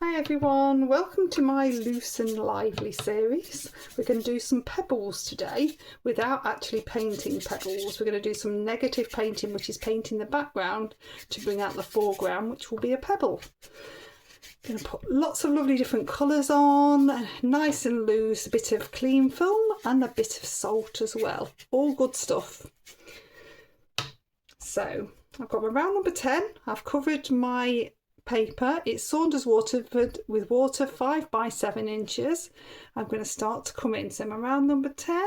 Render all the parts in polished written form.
Hi everyone, welcome to my Loose and Lively series. We're going to do some pebbles today without actually painting pebbles. We're going to do some negative painting, which is painting the background to bring out the foreground, which will be a pebble. I'm going to put lots of lovely different colours on, nice and loose, a bit of clean film and a bit of salt as well. All good stuff. So I've got my round number 10. I've covered my paper. It's Saunders Waterford with water 5 by 7 inches. I'm going to start to come in. So my round number 10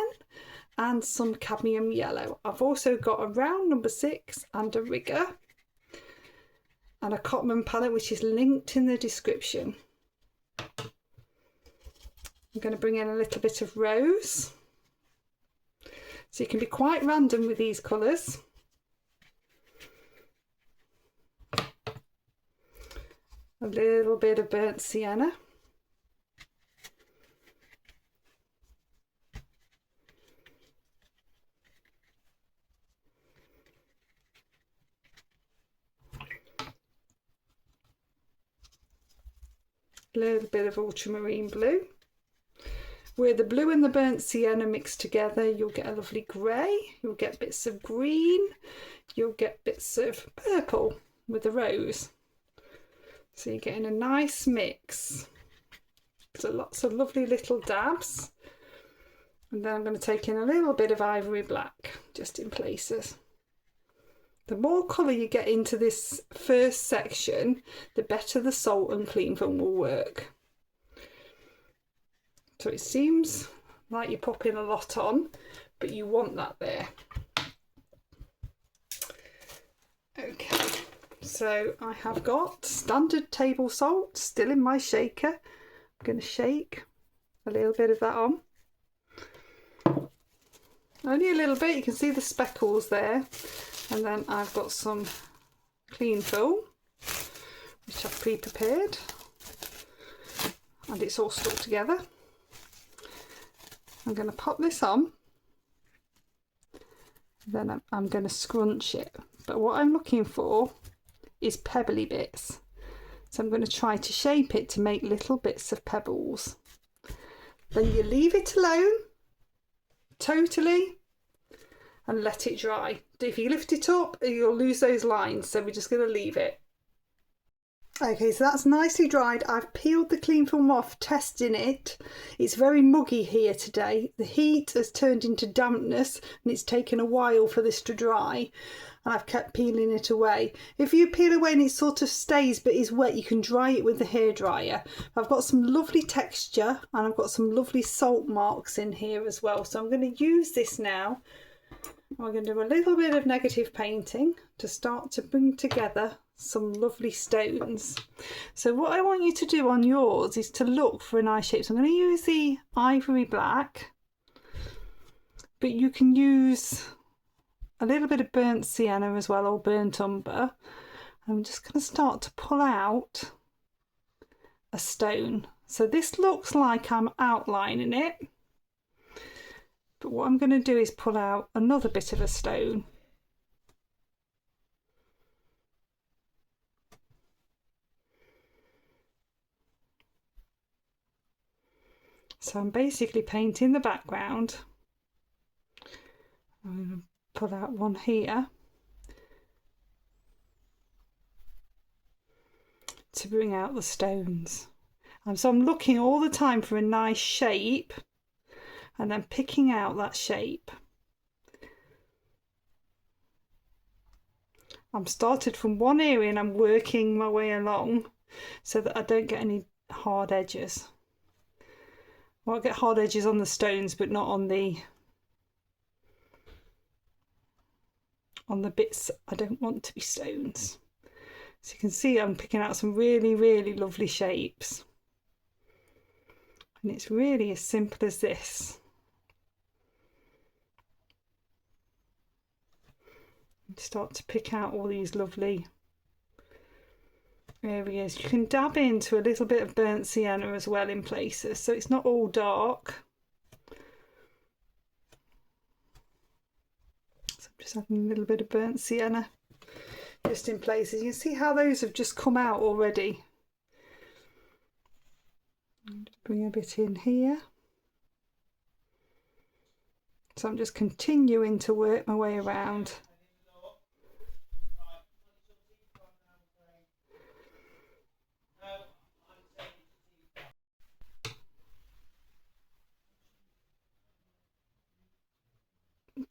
and some cadmium yellow. I've also got a round number 6 and a rigger and a Cotman palette, which is linked in the description. I'm going to bring in a little bit of rose. So you can be quite random with these colours. A little bit of burnt sienna. A little bit of ultramarine blue. Where the blue and the burnt sienna mix together, you'll get a lovely grey, you'll get bits of green, you'll get bits of purple with the rose. So you're getting a nice mix. So lots of lovely little dabs. And then I'm going to take in a little bit of ivory black, just in places. The more colour you get into this first section, the better the salt and clean film will work. So it seems like you're popping a lot on, but you want that there. Okay. So I have got standard table salt still in my shaker. I'm going to shake a little bit of that on. Only a little bit, you can see the speckles there. And then I've got some clean film, which I've pre-prepared. And it's all stuck together. I'm going to pop this on. Then I'm going to scrunch it. But what I'm looking for is pebbly bits, so I'm going to try to shape it to make little bits of pebbles. Then you leave it alone totally and let it dry. If you lift it up, you'll lose those lines, so we're just going to leave it. Okay, so that's nicely dried. I've peeled the clean film off, testing it. It's very muggy here today. The heat has turned into dampness and it's taken a while for this to dry. And I've kept peeling it away. If you peel away and it sort of stays but is wet, you can dry it with the hairdryer. I've got some lovely texture and I've got some lovely salt marks in here as well. So I'm going to use this now. I'm going to do a little bit of negative painting to start to bring together some lovely stones. So what I want you to do on yours is to look for a nice shape. So I'm going to use the ivory black, but you can use a little bit of burnt sienna as well, or burnt umber. I'm just going to start to pull out a stone. So this looks like I'm outlining it, but what I'm going to do is pull out another bit of a stone. So I'm basically painting the background. I'm going to pull out one here to bring out the stones. And so I'm looking all the time for a nice shape and then picking out that shape. I'm started from one area and I'm working my way along so that I don't get any hard edges. Well, I get hard edges on the stones, but not on the bits I don't want to be stones. So you can see I'm picking out some really, really lovely shapes. And it's really as simple as this. And start to pick out all these lovely areas. You can dab into a little bit of burnt sienna as well in places, so it's not all dark. So I'm just adding a little bit of burnt sienna just in places. You can see how those have just come out already. Bring a bit in here. So I'm just continuing to work my way around.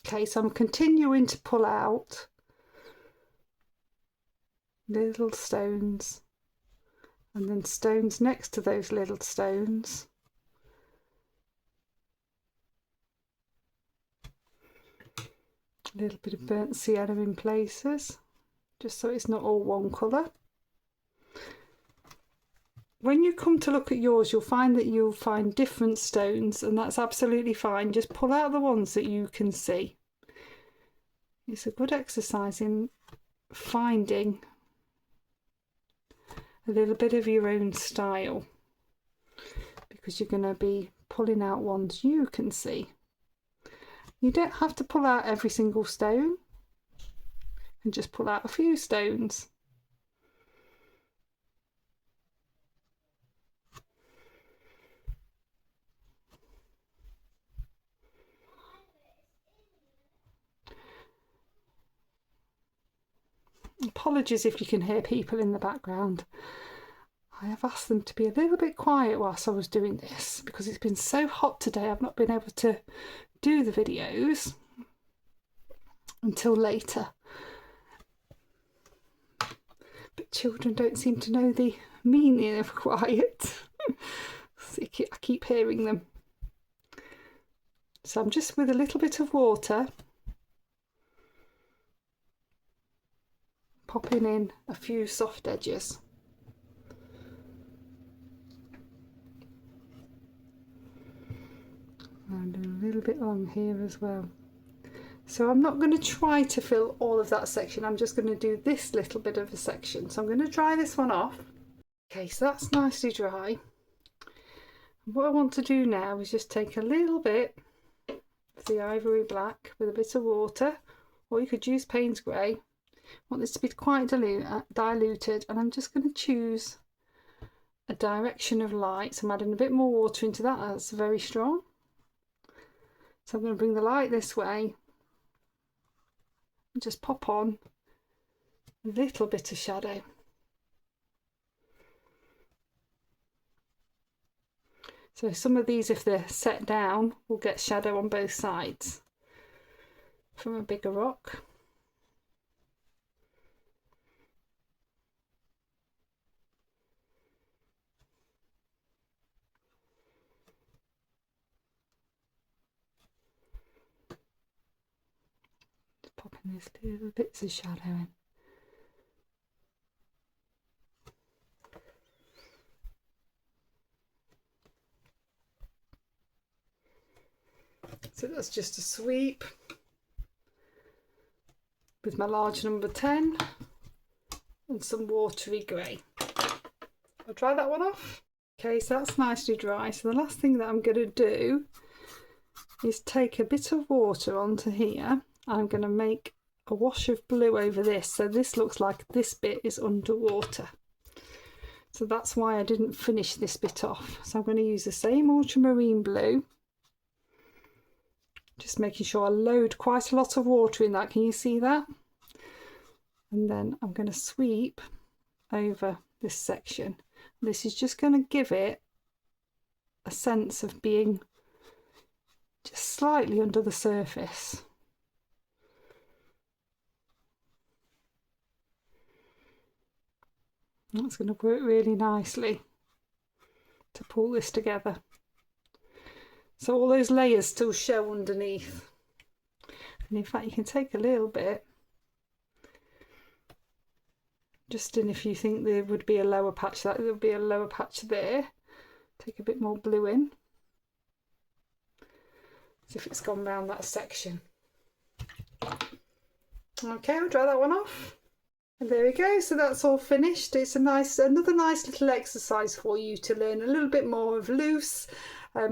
Okay, so I'm continuing to pull out little stones and then stones next to those little stones. A little bit of burnt sienna in places, just so it's not all one colour. When you come to look at yours, you'll find that you'll find different stones, and that's absolutely fine. Just pull out the ones that you can see. It's a good exercise in finding a little bit of your own style, because you're going to be pulling out ones you can see. You don't have to pull out every single stone, and just pull out a few stones. Apologies if you can hear people in the background. I have asked them to be a little bit quiet whilst I was doing this, because it's been so hot today. I've not been able to do the videos until later. But children don't seem to know the meaning of quiet. I keep hearing them. So I'm just with a little bit of water popping in a few soft edges. And a little bit along here as well. So I'm not going to try to fill all of that section, I'm just going to do this little bit of a section. So I'm going to dry this one off. Okay, so that's nicely dry. What I want to do now is just take a little bit of the ivory black with a bit of water, or you could use Payne's grey. I want this to be quite diluted, and I'm just going to choose a direction of light. So I'm adding a bit more water into that. That's very strong. So I'm going to bring the light this way and just pop on a little bit of shadow. So some of these, if they're set down, will get shadow on both sides from a bigger rock. Just popping these little bits of shadow in. So that's just a sweep with my large number 10 and some watery grey. I'll dry that one off. Okay, so that's nicely dry. So the last thing that I'm going to do is take a bit of water onto here. I'm going to make a wash of blue over this, so this looks like this bit is underwater. So that's why I didn't finish this bit off. So I'm going to use the same ultramarine blue. Just making sure I load quite a lot of water in that. Can you see that? And then I'm going to sweep over this section. This is just going to give it a sense of being just slightly under the surface. That's going to work really nicely to pull this together. So all those layers still show underneath. And in fact, you can take a little bit, just in if you think there would be a lower patch, that there would be a lower patch there. Take a bit more blue in, as if it's gone round that section. Okay, I'll dry that one off. And there we go, so that's all finished. It's another nice little exercise for you to learn a little bit more of loose,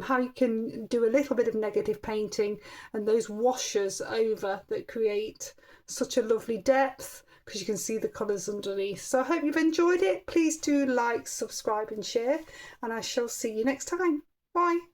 how you can do a little bit of negative painting and those washers over that create such a lovely depth, because you can see the colours underneath. So I hope you've enjoyed it. Please do like, subscribe and share, and I shall see you next time. Bye.